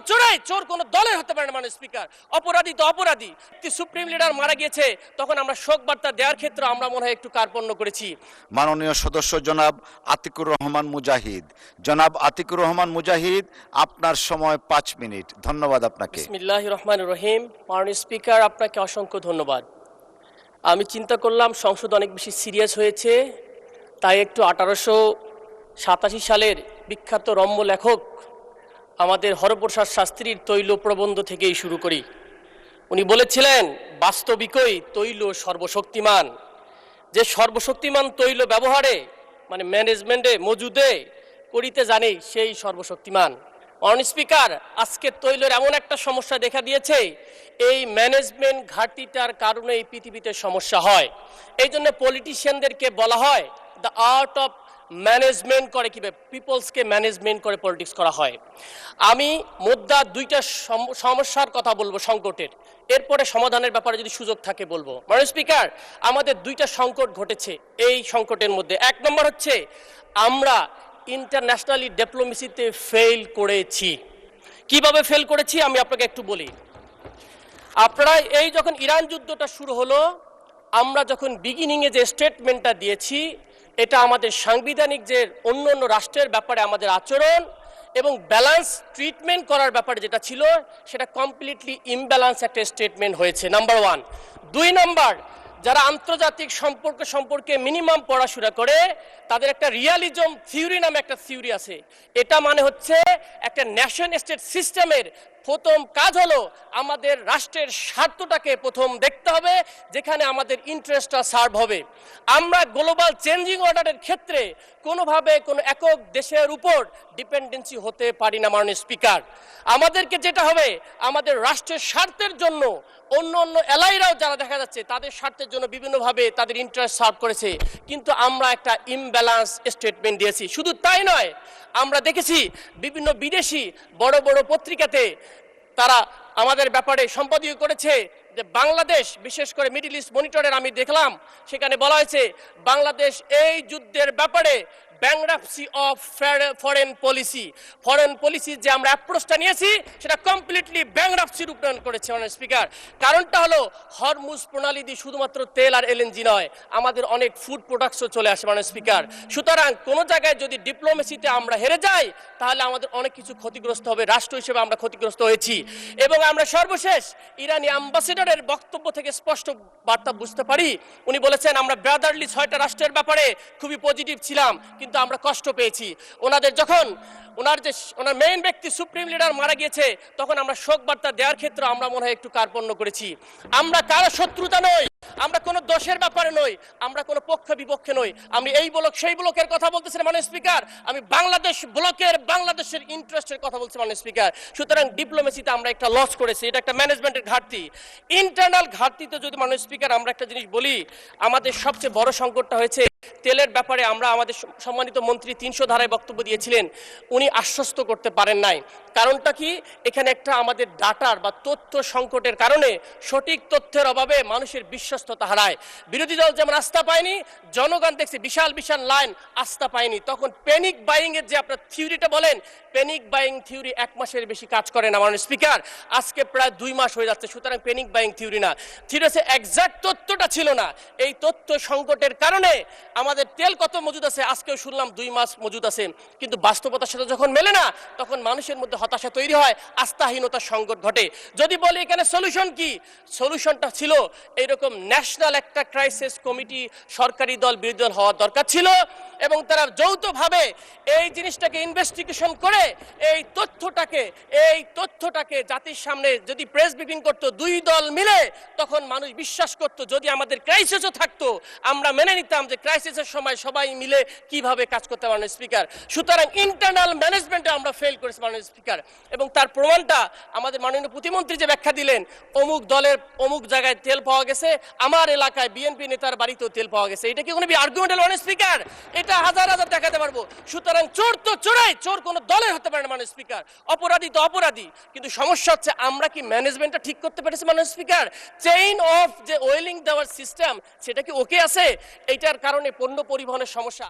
চোরাই চোর কোন দলের হতে পারে না মাননীয় স্পিকার। অপরাধী তো অপরাধী। সুপ্রিম লিডার মারা গিয়েছে, তখন আমরা শোক বার্তা দেওয়ার ক্ষেত্রে আমরা মনে হয় একটু কার্পণ্য করেছি। মাননীয় সদস্য জনাব আতিকুর রহমান মুজাহিদ। জনাব আতিকুর রহমান মুজাহিদ, আপনার সময় 5 মিনিট। ধন্যবাদ আপনাকে। বিসমিল্লাহির রহমানির রহিম। মাননীয় স্পিকার, আপনাকে অসংখ্য ধন্যবাদ। আমি চিন্তা করলাম সংসদ অনেক বেশি সিরিয়াস হয়েছে, তাই একটু 1887 সালের বিখ্যাত রম্য লেখক আমাদের হরপ্রসাদ শাস্ত্রীর তৈল প্রবন্ধ থেকেই শুরু করি। উনি বলেছিলেন, বাস্তবিকই তৈল সর্বশক্তিমান। যে সর্বশক্তিমান তৈল ব্যবহারে মানে ম্যানেজমেন্টে মজুদে করিতে জানে সেই সর্বশক্তিমান। মাননীয় স্পিকার, আজকে তৈলের এমন একটা সমস্যা দেখা দিয়েছে, এই ম্যানেজমেন্ট ঘাটতিটার কারণে এই পৃথিবীতে সমস্যা হয়। এই জন্য পলিটিশিয়ানদেরকে বলা হয় দ্য আর্ট অফ ম্যানেজমেন্ট করে কিভাবে পিপলসকে ম্যানেজমেন্ট করে পলিটিক্স করা হয়। আমি মুদ্রা দুইটা সমস্যার কথা বলবো সংকটের, এরপরে সমাধানের ব্যাপারে যদি সুযোগ থাকে বলবো। মাননীয় স্পিকার, আমাদের দুইটা সংকট ঘটেছে এই সংকটের মধ্যে। এক নম্বর হচ্ছে আমরা ইন্টারন্যাশনালি ডিপ্লোমেসিতে ফেল করেছি। কিভাবে ফেল করেছি আমি আপনাকে একটু বলি। আপনারা এই যখন ইরান যুদ্ধটা শুরু হলো, আমরা যখন বিগিনিংয়ে যে স্টেটমেন্টটা দিয়েছি, এটা আমাদের সাংবিধানিক যে অন্য অন্য রাষ্ট্রের ব্যাপারে আমাদের আচরণ এবং ব্যালেন্স ট্রিটমেন্ট করার ব্যাপারে যেটা ছিল, সেটা কমপ্লিটলি ইমব্যালেন্স একটা স্টেটমেন্ট হয়েছে, নাম্বার 1। 2 নম্বর, যারা আন্তর্জাতিক সম্পর্কে মিনিমাম পড়াশোনা করে তাদের একটা রিয়ালিজম থিওরি নামে একটা থিওরি আছে। এটা মানে হচ্ছে একটা ন্যাশন স্টেট সিস্টেমের প্রথম কাজ হলো আমাদের রাষ্ট্রের স্বার্থটাকে প্রথম দেখতে হবে, যেখানে আমাদের ইন্টারেস্টটা সার্ভ হবে। আমরা গ্লোবাল চেঞ্জিং অর্ডারের ক্ষেত্রে কোনোভাবে কোনো একক দেশের উপর ডিপেন্ডেন্সি হতে পারি না। মাননীয় স্পিকার, আমাদেরকে যেটা হবে আমাদের রাষ্ট্রের স্বার্থের জন্য অন্য অন্য এলাইরাও যারা দেখা যাচ্ছে তাদের স্বার্থের জন্য বিভিন্নভাবে তাদের ইন্টারেস্ট সার্ভ করেছে, কিন্তু আমরা একটা ইমব্যালেন্স স্টেটমেন্ট দিয়েছি। শুধু তাই নয়, আমরা দেখেছি বিভিন্ন বিদেশি বড় বড় পত্রিকাতে তারা আমাদের ব্যাপারে সম্পাদকীয় করেছে যে বাংলাদেশ, বিশেষ করে মিডল ইস্ট মনিটরের আমি দেখলাম, সেখানে বলা হয়েছে বাংলাদেশ এই যুদ্ধের ব্যাপারে ব্যাংরাপসি অফ ফরেন পলিসি যে আমরা অ্যাপ্রোচটা নিয়েছি সেটা কমপ্লিটলি ব্যাংরাপসি রূপায়ণ করেছে। মাননীয় স্পিকার, কারণটা হলো হরমুজ প্রণালী দিয়ে শুধুমাত্র তেল আর এলএনজি নয়, আমাদের অনেক ফুড প্রোডাক্টসও চলে আসে। মাননীয় স্পিকার, সুতরাং কোনো জায়গায় যদি ডিপ্লোমেসিতে আমরা হেরে যাই তাহলে আমাদের অনেক কিছু ক্ষতিগ্রস্ত হবে, রাষ্ট্র হিসেবে আমরা ক্ষতিগ্রস্ত হয়েছি। এবং আমরা সর্বশেষ ইরানি অ্যাম্বাসেডরের বক্তব্য থেকে স্পষ্ট বার্তা বুঝতে পারি, উনি বলেছেন আমরা ব্রাদারলি 6টা রাষ্ট্রের ব্যাপারে খুবই পজিটিভ ছিলাম, কিন্তু আমরা কষ্ট পেয়েছি। ওনার মেইন ব্যক্তি সুপ্রিম লিডার মারা গিয়েছে, তখন আমরা শোক বার্তা দেওয়ার ক্ষেত্রে আমরা মনে হয় একটু কার্পণ্য করেছি। আমরা কারো শত্রুতা নই, আমরা কোনো দোষের ব্যাপারে নই, আমরা কোনো পক্ষ বিপক্ষে নই। আমি এই ব্লক সেই ব্লকের কথা বলতেছি না মাননীয় স্পিকার, আমি বাংলাদেশ ব্লকের বাংলাদেশের ইন্টারেস্টের কথা বলছি মাননীয় স্পিকার। সুতরাং ডিপ্লোমেসিতে আমরা একটা লস করেছি, এটা একটা ম্যানেজমেন্টের ঘাটতি, ইন্টারনাল ঘাটতিতে। যদি মাননীয় স্পিকার আমরা একটা জিনিস বলি, আমাদের সবচেয়ে বড় সংকটটা হয়েছে তেলের ব্যাপারে। আমরা আমাদের সম্মানিত মন্ত্রী 300 ধারায় বক্তব্য দিয়েছিলেন, উনি আশ্বস্ত করতে পারেন নাই। কারণটা কি? এখানে একটা আমাদের ডাটার বা তথ্য সংকটের কারণে সঠিক তথ্যের অভাবে মানুষের বিশ্বস্ততা হারায়। বিরোধী দল যেমন আস্থা পায়নি, জনগণ দেখছে বিশাল বিশাল লাইন আস্থা পায়নি। তখন প্যানিক বাইং এর যে আপনার থিওরিটা বলেন, প্যানিক বাইং থিওরি 1 মাসের বেশি কাজ করে না মাননীয় স্পিকার, আজকে প্রায় 2 মাস হয়ে যাচ্ছে। সুতরাং প্যানিক বাইং থিওরি না, থিওরি এক্সাক্ট তথ্যটা ছিল না। এই তথ্য সংকটের কারণে আমাদের তেল কত মজুদ আছে আজকেও শুনলাম 2 মাস মজুদ আছে, কিন্তু বাস্তবতার সাথে যখন মেলে না তখন মানুষের মধ্যে হতাশা তৈরি হয়, আস্থাহীনতার সংকট ঘটে। যদি বলি এখানে সলিউশন কি, সলিউশনটা ছিল এইরকম ন্যাশনাল একটা ক্রাইসিস কমিটি সরকারি দল বিরোধী দল হওয়ার দরকার ছিল, এবং তারা যৌথভাবে এই জিনিসটাকে ইনভেস্টিগেশন করে এই তথ্যটাকে জাতির সামনে যদি প্রেস ব্রিফিং করতো 2 দল মিলে, তখন মানুষ বিশ্বাস করতো। যদি আমাদের ক্রাইসিসও থাকতো আমরা মেনে নিতাম যে ক্রাইসিসের সময় সবাই মিলে কিভাবে কাজ করতে পারেন স্পিকার। সুতরাং ইন্টারনাল ম্যানেজমেন্টে আমরা ফেল করেছি মাননীয় স্পিকার, এবং তার প্রমাণটা আমাদের মাননীয় প্রতিমন্ত্রী যে ব্যাখ্যা দিলেন, অমুক দলের অমুক জায়গায় তেল পাওয়া গেছে, আমার এলাকায় বিএনপি নেতার বাড়িতেও তেল পাওয়া গেছে, এটা কি কোনো আর্গুমেন্ট হলো মাননীয় স্পিকার? এটা হাজার হাজার দেখাতে পারবো। সুতরাং চোর তো চোরাই, চোর কোনো দলের হতে পারে না মাননীয় স্পিকার, অপরাধী তো অপরাধী। কিন্তু সমস্যা হচ্ছে আমরা কি ম্যানেজমেন্টটা ঠিক করতে পেরেছি মাননীয় স্পিকার? চেইন অফ যে ওয়েলিং দেওয়ার সিস্টেম সেটা কি ওকে আছে? এইটার কারণে পণ্য পরিবহনের সমস্যা।